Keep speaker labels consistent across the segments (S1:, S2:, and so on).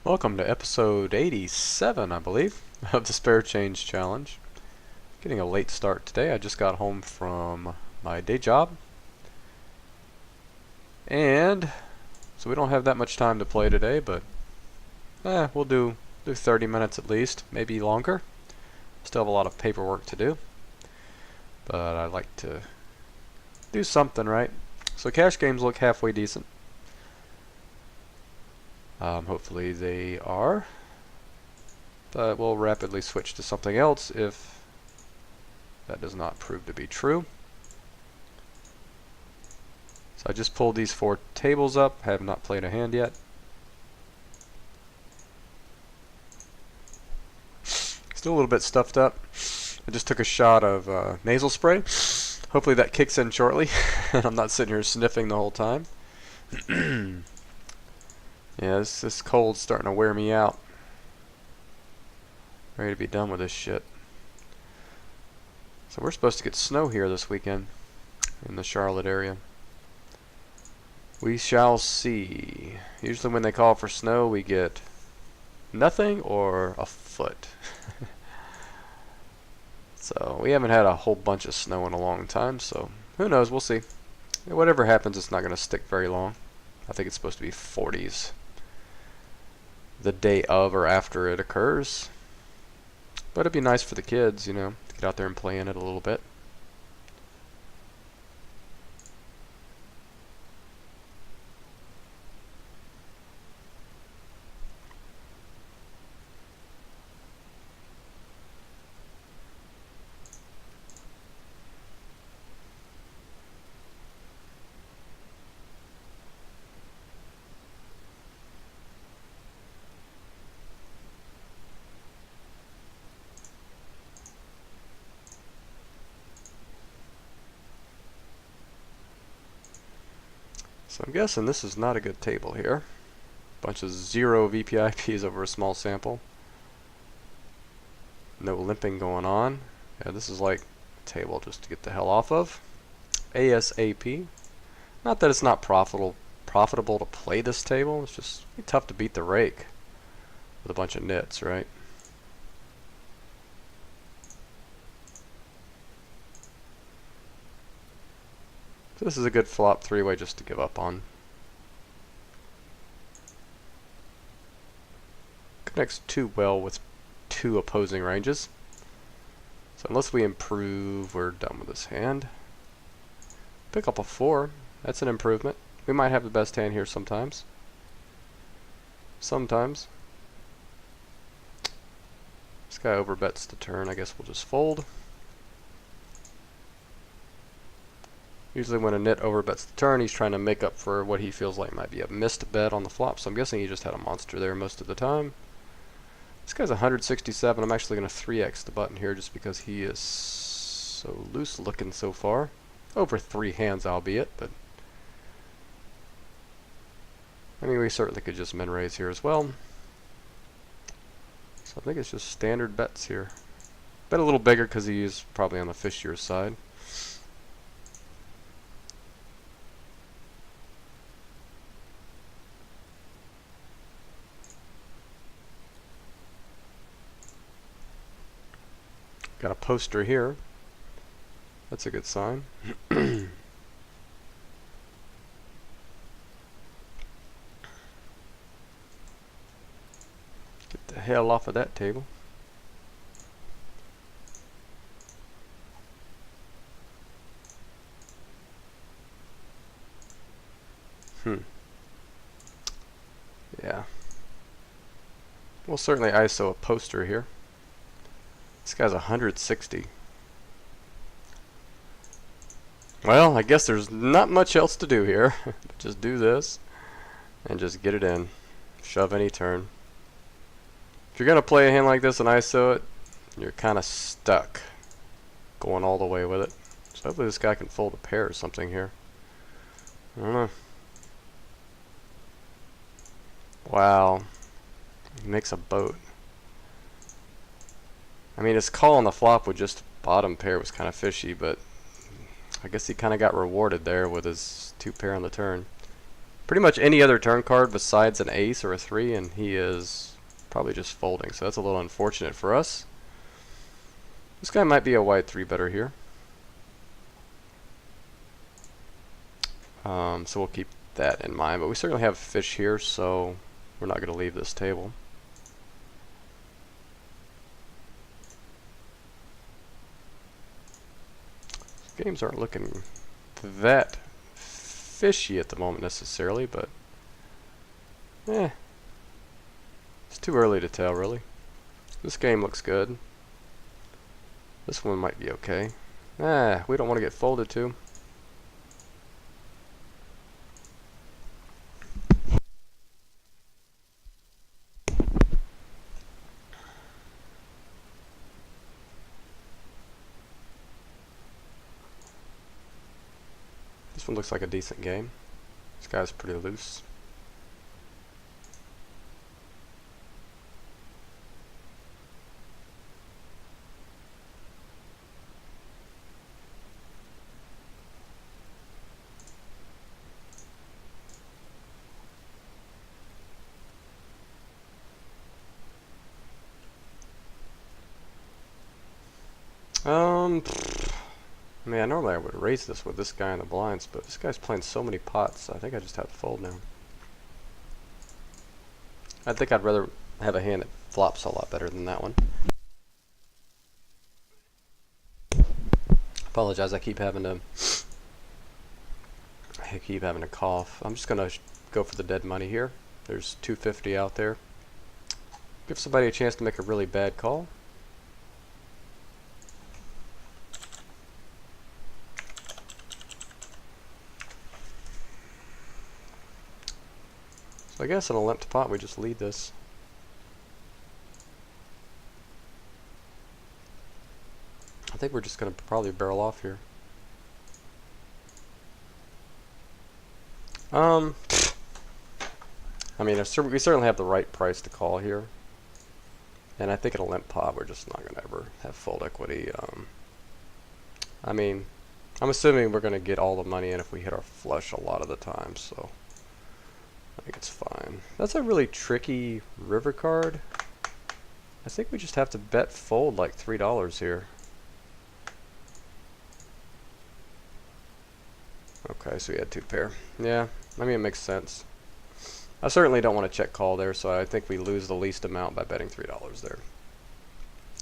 S1: Welcome to episode 87, I believe, of the Spare Change Challenge. Getting a late start today. I just got home from my day job. And so we don't have that much time to play today, but we'll do 30 minutes at least, maybe longer. Still have a lot of paperwork to do, but I like to do something, right? So cash games look halfway decent. Hopefully they are, but we'll rapidly switch to something else if that does not prove to be true. So I just pulled these 4 tables up, have not played a hand yet. Still a little bit stuffed up. I just took a shot of nasal spray. Hopefully that kicks in shortly and I'm not sitting here sniffing the whole time. Yeah, this cold's starting to wear me out. Ready to be done with this shit. So we're supposed to get snow here this weekend in the Charlotte area. We shall see. Usually when they call for snow, we get nothing or a foot. So we haven't had a whole bunch of snow in a long time, so who knows, we'll see. Whatever happens, it's not going to stick very long. I think it's supposed to be 40s the day of or after it occurs. But it'd be nice for the kids, you know, to get out there and play in it a little bit. So I'm guessing this is not a good table here. Bunch of 0 VPIPs over a small sample. No limping going on. Yeah, this is like a table just to get the hell off of. ASAP. Not that it's not profitable to play this table. It's just tough to beat the rake with a bunch of nits, right? So this is a good flop 3-way just to give up on. Connects too well with 2 opposing ranges. So unless we improve, we're done with this hand. Pick up a 4. That's an improvement. We might have the best hand here sometimes. Sometimes. This guy overbets the turn. I guess we'll just fold. Usually when a nit overbets the turn, he's trying to make up for what he feels like might be a missed bet on the flop. So I'm guessing he just had a monster there most of the time. This guy's 167. I'm actually going to 3x the button here just because he is so loose looking so far. Over 3 hands albeit, but I mean we certainly could just min raise here as well. So I think it's just standard bets here. Bet a little bigger because he is probably on the fishier side. Got a poster here. That's a good sign. Get the hell off of that table. Yeah. We'll certainly ISO a poster here. This guy's 160. Well, I guess there's not much else to do here. Just do this and just get it in. Shove any turn. If you're going to play a hand like this and ISO it, you're kind of stuck going all the way with it. So hopefully this guy can fold a pair or something here. I don't know. Wow. He makes a boat. I mean, his call on the flop with just bottom pair was kind of fishy, but I guess he kind of got rewarded there with his 2 pair on the turn. pretty much any other turn card besides an ace or a 3, and he is probably just folding. So that's a little unfortunate for us. This guy might be a wide 3-better here. So we'll keep that in mind. But we certainly have fish here, so we're not going to leave this table. Games aren't looking that fishy at the moment necessarily, but it's too early to tell really. This game looks good. This one might be okay. We don't want to get folded to. This one looks like a decent game. This guy's pretty loose. Man, normally I would raise this with this guy in the blinds, but this guy's playing so many pots, I think I just have to fold now. I think I'd rather have a hand that flops a lot better than that one. Apologize, I keep having to cough. I'm just gonna go for the dead money here. There's 250 out there. Give somebody a chance to make a really bad call. So I guess in a limped pot we just lead this. I think we're just going to probably barrel off here. I mean, we certainly have the right price to call here. And I think in a limp pot we're just not going to ever have fold equity. I mean, I'm assuming we're going to get all the money in if we hit our flush a lot of the time, so I think it's fine. That's a really tricky river card. I think we just have to bet fold like $3 here. Okay, so we had 2 pair. Yeah, I mean it makes sense. I certainly don't want to check call there, so I think we lose the least amount by betting $3 there.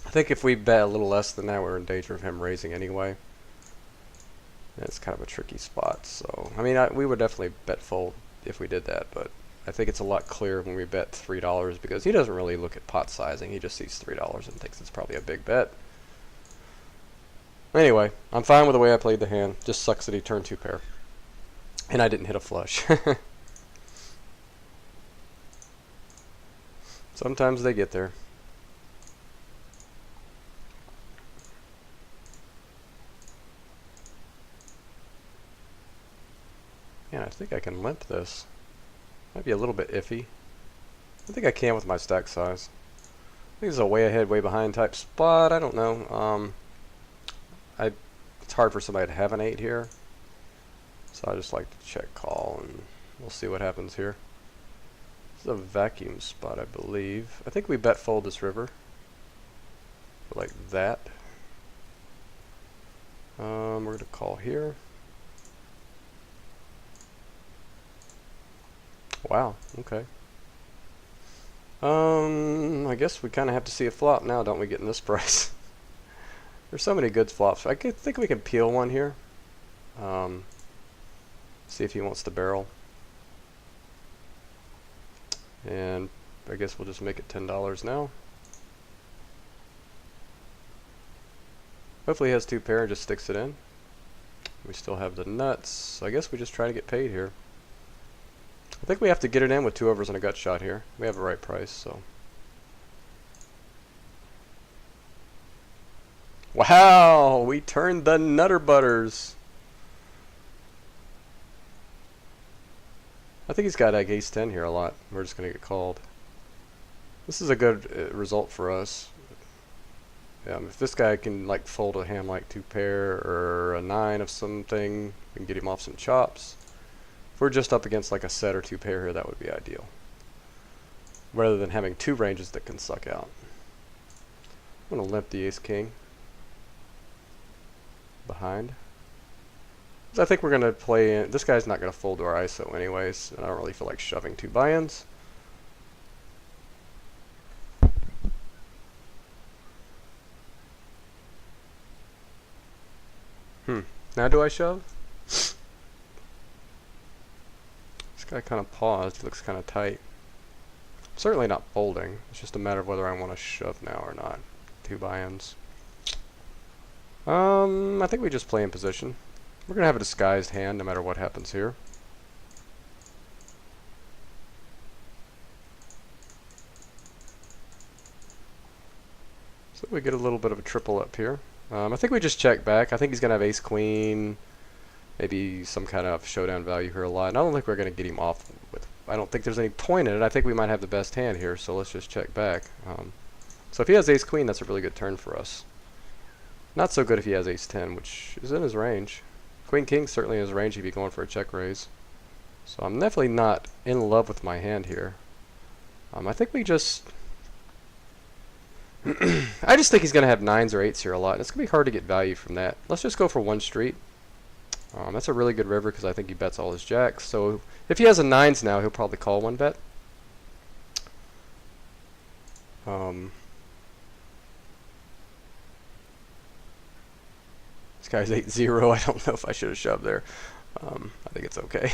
S1: I think if we bet a little less than that, we're in danger of him raising anyway. It's kind of a tricky spot, so I mean we would definitely bet fold if we did that, but I think it's a lot clearer when we bet $3 because he doesn't really look at pot sizing. He just sees $3 and thinks it's probably a big bet. Anyway, I'm fine with the way I played the hand. Just sucks that he turned 2 pair. And I didn't hit a flush. Sometimes they get there. Yeah, I think I can limp this. Might be a little bit iffy. I think I can with my stack size. I think this is a way ahead, way behind type spot. I don't know. It's hard for somebody to have an 8 here. So I just like to check call and we'll see what happens here. This is a vacuum spot, I believe. I think we bet fold this river. Like that. We're going to call here. Wow, okay. I guess we kind of have to see a flop now, don't we, getting this price? There's so many good flops. I think we can peel one here. See if he wants to barrel. And I guess we'll just make it $10 now. Hopefully he has 2 pair and just sticks it in. We still have the nuts. So I guess we just try to get paid here. I think we have to get it in with 2 overs and a gut shot here. We have the right price, so. Wow, we turned the Nutter Butters. I think he's got like ace 10 here a lot. We're just going to get called. This is a good result for us. If this guy can like fold a hand like 2 pair or a 9 of something, we can get him off some chops. If we're just up against like a set or two pair here, that would be ideal. Rather than having two ranges that can suck out. I'm going to limp the ace-king behind. I think we're going to play in. This guy's not going to fold to our ISO anyways, and I don't really feel like shoving two buy-ins. Now do I shove? This guy kind of paused. Looks kind of tight. Certainly not folding. It's just a matter of whether I want to shove now or not. Two buy-ins. I think we just play in position. We're going to have a disguised hand no matter what happens here. So we get a little bit of a triple up here. I think we just check back. I think he's going to have ace-queen, maybe some kind of showdown value here a lot. And I don't think we're going to get him off with. I don't think there's any point in it. I think we might have the best hand here, so let's just check back. So if he has ace-queen, that's a really good turn for us. Not so good if he has ace-10, which is in his range. Queen-king certainly in his range. He'd be going for a check raise. So I'm definitely not in love with my hand here. I think we just... I just think he's going to have 9s or 8s here a lot. And it's going to be hard to get value from that. Let's just go for one street. That's a really good river because I think he bets all his jacks. So if he has a 9s now, he'll probably call one bet. This guy's 8-0. I don't know if I should have shoved there. I think it's okay.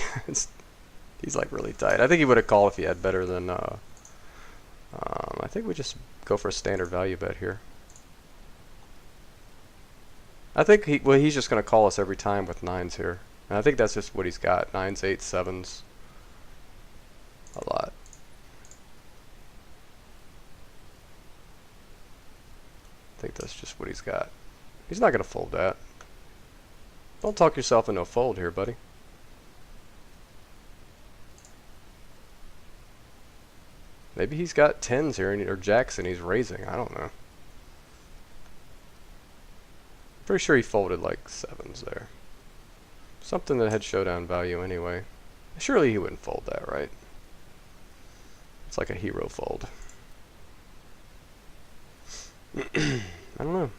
S1: He's like really tight. I think he would have called if he had better than... I think we just go for a standard value bet here. I think he's just going to call us every time with 9s here. And I think that's just what he's got. 9s, 8s, 7s. A lot. I think that's just what he's got. He's not going to fold that. Don't talk yourself into a fold here, buddy. Maybe he's got 10s here, or jacks, and he's raising. I don't know. Pretty sure he folded like 7s there. Something that had showdown value anyway. Surely he wouldn't fold that, right? It's like a hero fold. I don't know.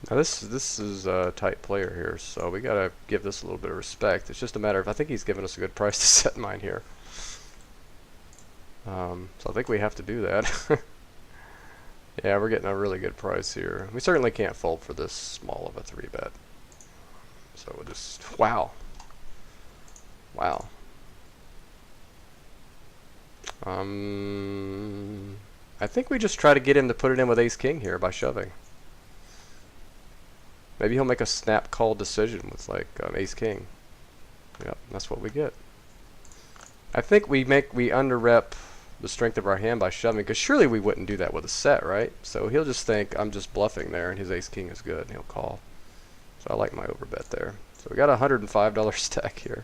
S1: Now this is a tight player here, so we gotta give this a little bit of respect. It's just a matter of, I think he's given us a good price to set mine here. So I think we have to do that. Yeah, we're getting a really good price here. We certainly can't fold for this small of a 3-bet. So we'll just, wow. Wow. I think we just try to get him to put it in with ace-king here by shoving. Maybe he'll make a snap call decision with like ace-king. Yep, that's what we get. I think we under-rep the strength of our hand by shoving, because surely we wouldn't do that with a set, right? So he'll just think I'm just bluffing there, and his ace-king is good, and he'll call. So I like my overbet there. So we got a $105 stack here.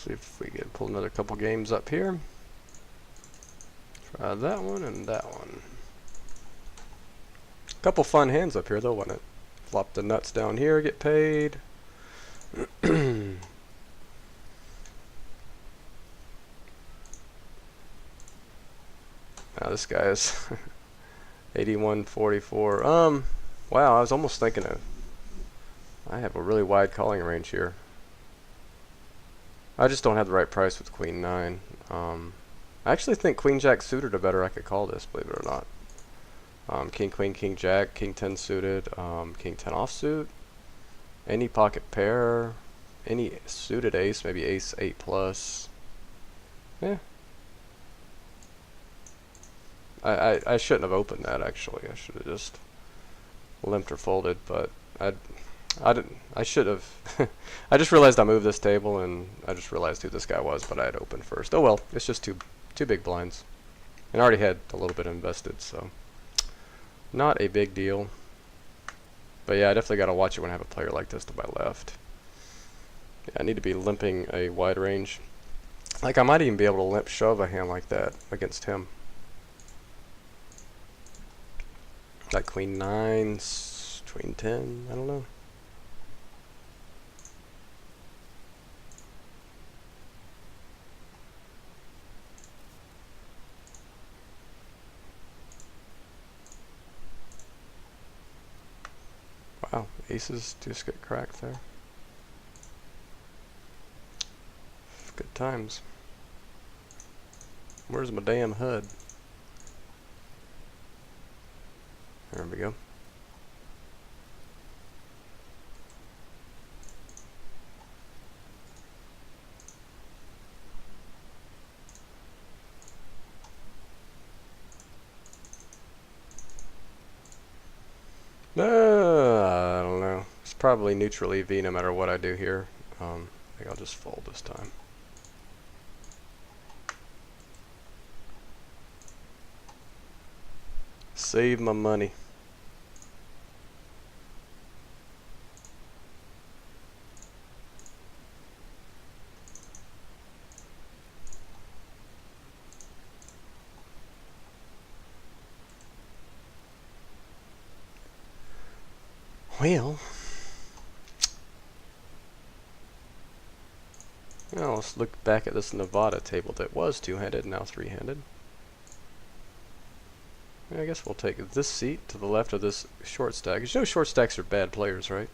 S1: See if we can pull another couple games up here. Try that one and that one. Couple fun hands up here though, wasn't it? Flop the nuts down here, get paid. Now this guy is 81.44. Wow, I was almost thinking of. I have a really wide calling range here. I just don't have the right price with Queen 9. I actually think Queen Jack suited are better. I could call this, believe it or not. King Queen, King Jack, King 10 suited, King 10 offsuit, any pocket pair, any suited ace, maybe ace 8 plus. Yeah. I shouldn't have opened that actually. I should have just limped or folded, but I should have. I just realized I moved this table and I just realized who this guy was, but I had opened first. Oh well, it's just two big blinds, and I already had a little bit invested, so not a big deal. But yeah, I definitely got to watch it when I have a player like this to my left. Yeah, I need to be limping a wide range. Like I might even be able to limp shove a hand like that against him. Like Queen 9, Queen 10, I don't know. Wow, aces just get cracked there. Good times. Where's my damn HUD? There we go. I don't know. It's probably neutral EV no matter what I do here. I think I'll just fold this time. Save my money. Well, now let's look back at this Nevada table that was two-handed, now three-handed. I guess we'll take this seat to the left of this short stack. You know short stacks are bad players, right?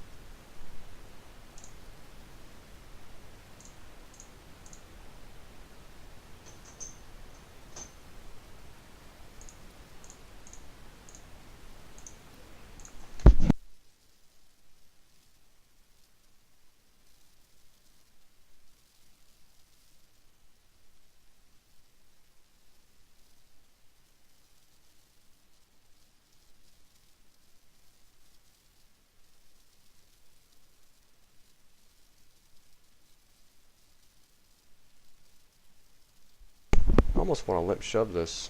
S1: I almost want to limp shove this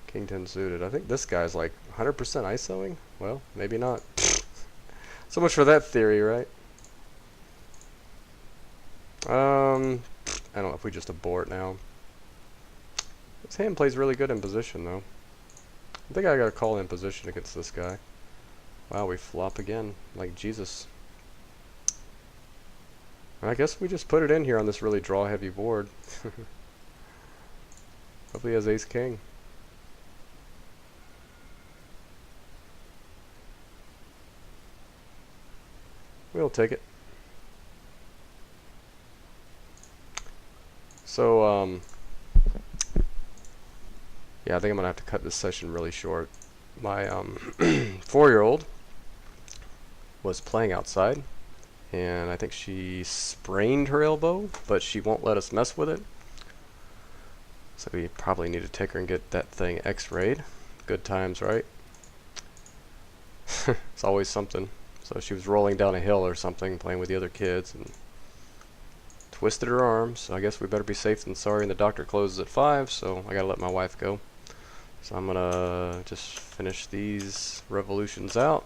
S1: King 10 suited. I think this guy's like 100% ISOing. Well, maybe not. So much for that theory, right? I don't know if we just abort now. This hand plays really good in position, though. I think I got a call in position against this guy. Wow, we flop again, like Jesus. I guess we just put it in here on this really draw-heavy board. Hopefully he has ace-king. We'll take it. So, yeah, I think I'm gonna have to cut this session really short. My 4-year-old was playing outside, and I think she sprained her elbow, but she won't let us mess with it. So we probably need to take her and get that thing x-rayed. Good times, right? It's always something. So she was rolling down a hill or something, playing with the other kids, and twisted her arm. So I guess we better be safe than sorry. And the doctor closes at 5, so I gotta let my wife go. So I'm gonna just finish these revolutions out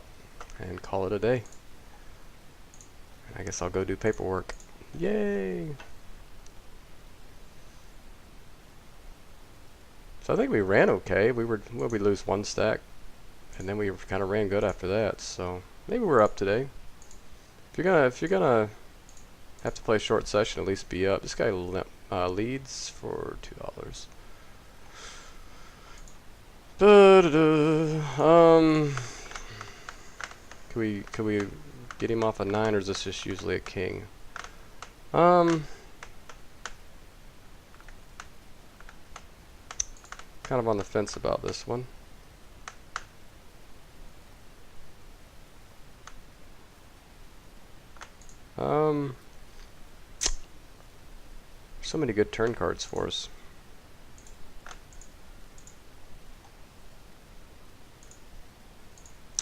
S1: and call it a day. And I guess I'll go do paperwork. Yay! So I think we ran okay. We lose 1 stack and then we kind of ran good after that. So maybe we're up today. If you're gonna have to play short session, at least be up. This guy leads for $2. Could we get him off a 9, or is this just usually a king? Kind of on the fence about this one. So many good turn cards for us.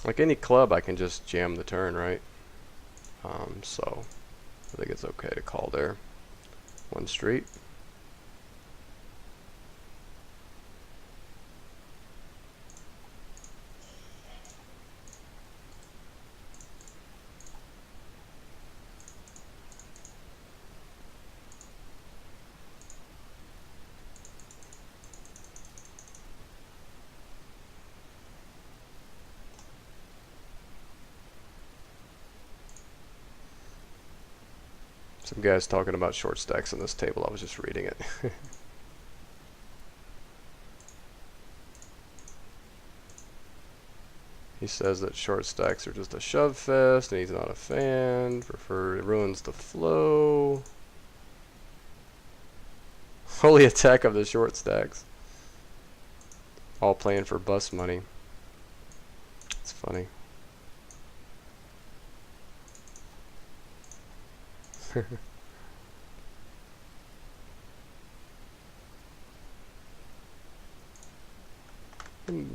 S1: Like any club, I can just jam the turn, right? So I think it's okay to call there. One street. Some guys talking about short stacks on this table. I was just reading it. He says that short stacks are just a shove fest, and he's not a fan. It ruins the flow. Holy attack of the short stacks. All playing for bus money. It's funny.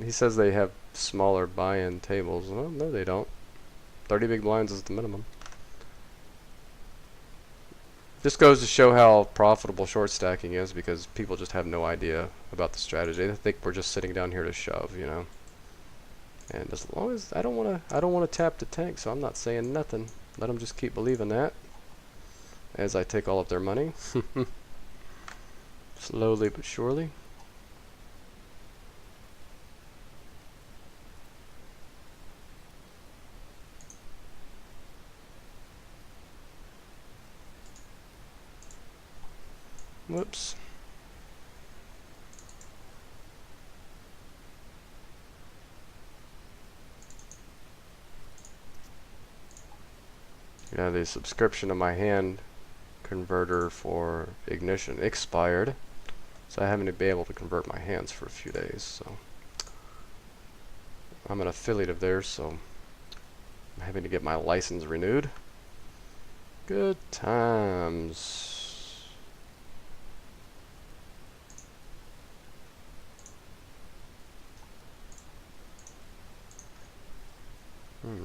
S1: He says they have smaller buy-in tables. Well, no, they don't. 30 big blinds is the minimum. This goes to show how profitable short stacking is, because people just have no idea about the strategy. They think we're just sitting down here to shove, you know. And as long as I don't want to tap the tank, so I'm not saying nothing. Let them just keep believing that. As I take all of their money. Slowly but surely. Whoops. Yeah, the subscription to my hand converter for ignition expired, so I haven't been able to convert my hands for a few days. So I'm an affiliate of theirs, so I'm having to get my license renewed. Good times.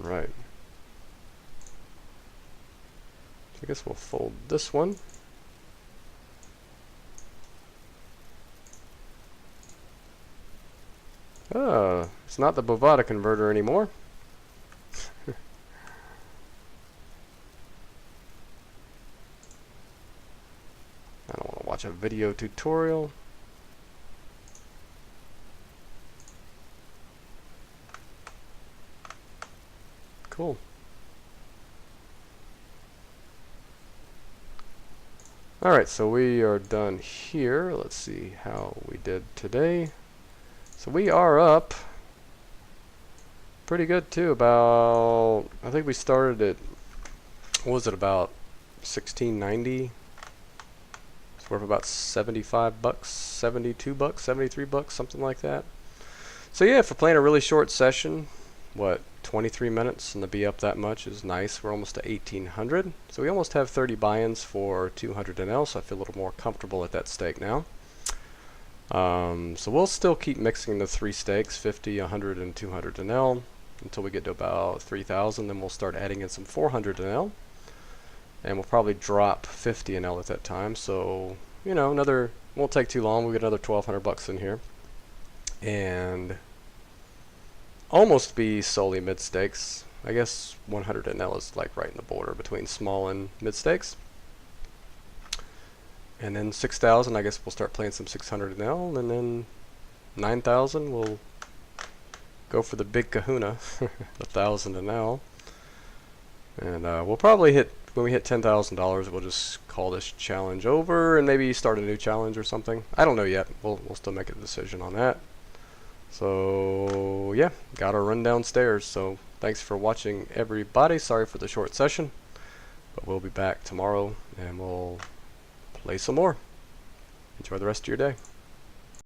S1: Right. I guess we'll fold this one. It's not the Bovada converter anymore. I don't want to watch a video tutorial. Cool. Alright, so we are done here. Let's see how we did today. So we are up pretty good too. About, I think we started at, what was it, about 1690? It's worth about 75 bucks, 72 bucks, 73 bucks, something like that. So yeah, for playing a really short session, what, 23 minutes, and to be up that much is nice. We're almost to 1800, so we almost have 30 buy-ins for 200 NL, so I feel a little more comfortable at that stake now. So we'll still keep mixing the 3 stakes, 50, 100, and 200 NL, until we get to about 3000. Then we'll start adding in some 400 NL, and we'll probably drop 50 NL at that time. So, you know, another, won't take too long. We'll get another 1200 bucks in here, and almost be solely mid stakes. I guess 100 NL is like right in the border between small and mid stakes. And then 6,000, I guess we'll start playing some 600 NL, and then 9,000 we'll go for the big kahuna, 1,000 to now. And we'll probably hit, when we hit $10,000, we'll just call this challenge over and maybe start a new challenge or something. I don't know yet. We'll still make a decision on that. So yeah, gotta run downstairs. So thanks for watching, everybody. Sorry for the short session, but we'll be back tomorrow and we'll play some more. Enjoy the rest of your day.